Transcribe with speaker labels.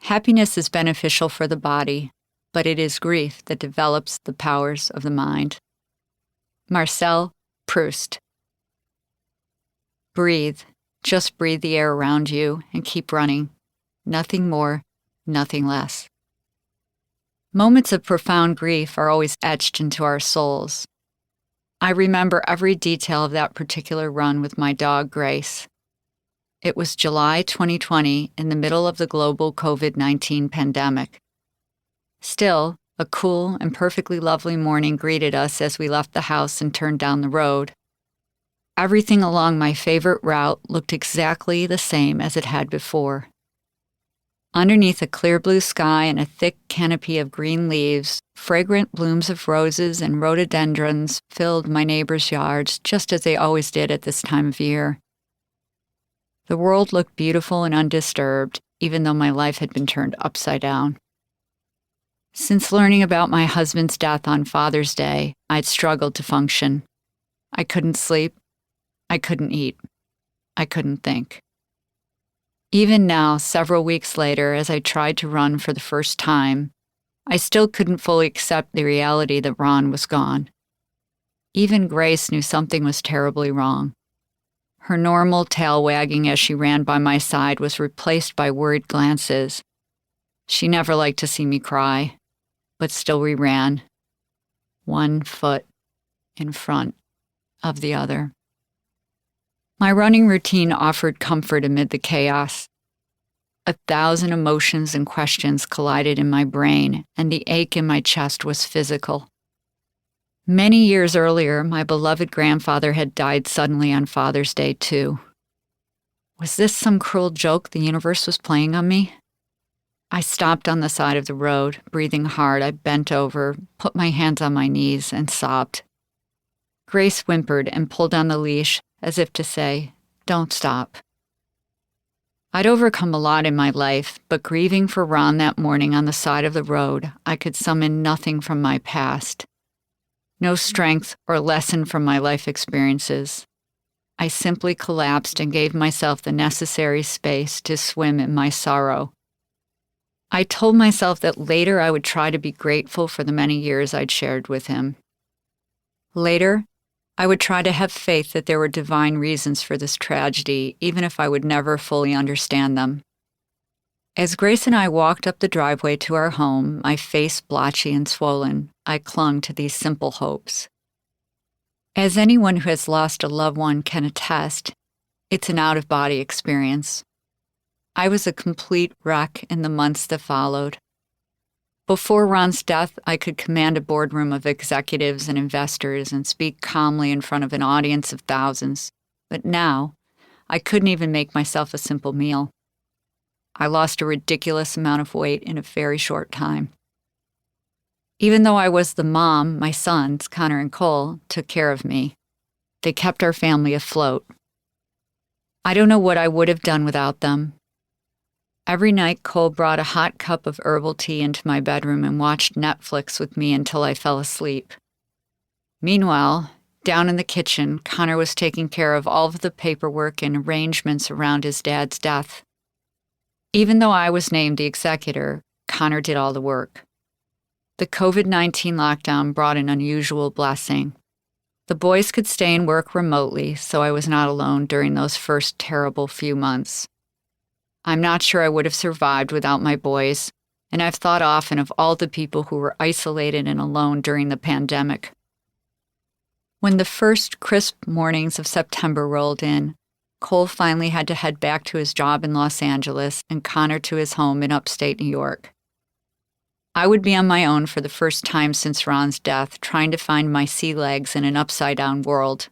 Speaker 1: Happiness is beneficial for the body, but it is grief that develops the powers of the mind. Marcel Proust. Breathe. Just breathe the air around you and keep running. Nothing more, nothing less. Moments of profound grief are always etched into our souls. I remember every detail of that particular run with my dog, Grace. It was July 2020 in the middle of the global COVID-19 pandemic. Still, a cool and perfectly lovely morning greeted us as we left the house and turned down the road. Everything along my favorite route looked exactly the same as it had before. Underneath a clear blue sky and a thick canopy of green leaves, fragrant blooms of roses and rhododendrons filled my neighbors' yards just as they always did at this time of year. The world looked beautiful and undisturbed, even though my life had been turned upside down. Since learning about my husband's death on Father's Day, I'd struggled to function. I couldn't sleep. I couldn't eat. I couldn't think. Even now, several weeks later, as I tried to run for the first time, I still couldn't fully accept the reality that Ron was gone. Even Grace knew something was terribly wrong. Her normal tail wagging as she ran by my side was replaced by worried glances. She never liked to see me cry, but still we ran, one foot in front of the other. My running routine offered comfort amid the chaos. 1,000 emotions and questions collided in my brain, and the ache in my chest was physical. Many years earlier, my beloved grandfather had died suddenly on Father's Day, too. Was this some cruel joke the universe was playing on me? I stopped on the side of the road, breathing hard. I bent over, put my hands on my knees, and sobbed. Grace whimpered and pulled on the leash, as if to say, "Don't stop." I'd overcome a lot in my life, but grieving for Ron that morning on the side of the road, I could summon nothing from my past. No strength or lesson from my life experiences. I simply collapsed and gave myself the necessary space to swim in my sorrow. I told myself that later I would try to be grateful for the many years I'd shared with him. Later, I would try to have faith that there were divine reasons for this tragedy, even if I would never fully understand them. As Grace and I walked up the driveway to our home, my face blotchy and swollen, I clung to these simple hopes. As anyone who has lost a loved one can attest, it's an out-of-body experience. I was a complete wreck in the months that followed. Before Ron's death, I could command a boardroom of executives and investors and speak calmly in front of an audience of thousands. But now, I couldn't even make myself a simple meal. I lost a ridiculous amount of weight in a very short time. Even though I was the mom, my sons, Connor and Cole, took care of me. They kept our family afloat. I don't know what I would have done without them. Every night, Cole brought a hot cup of herbal tea into my bedroom and watched Netflix with me until I fell asleep. Meanwhile, down in the kitchen, Connor was taking care of all of the paperwork and arrangements around his dad's death. Even though I was named the executor, Connor did all the work. The COVID-19 lockdown brought an unusual blessing. The boys could stay and work remotely, so I was not alone during those first terrible few months. I'm not sure I would have survived without my boys, and I've thought often of all the people who were isolated and alone during the pandemic. When the first crisp mornings of September rolled in, Cole finally had to head back to his job in Los Angeles and Connor to his home in upstate New York. I would be on my own for the first time since Ron's death, trying to find my sea legs in an upside-down world.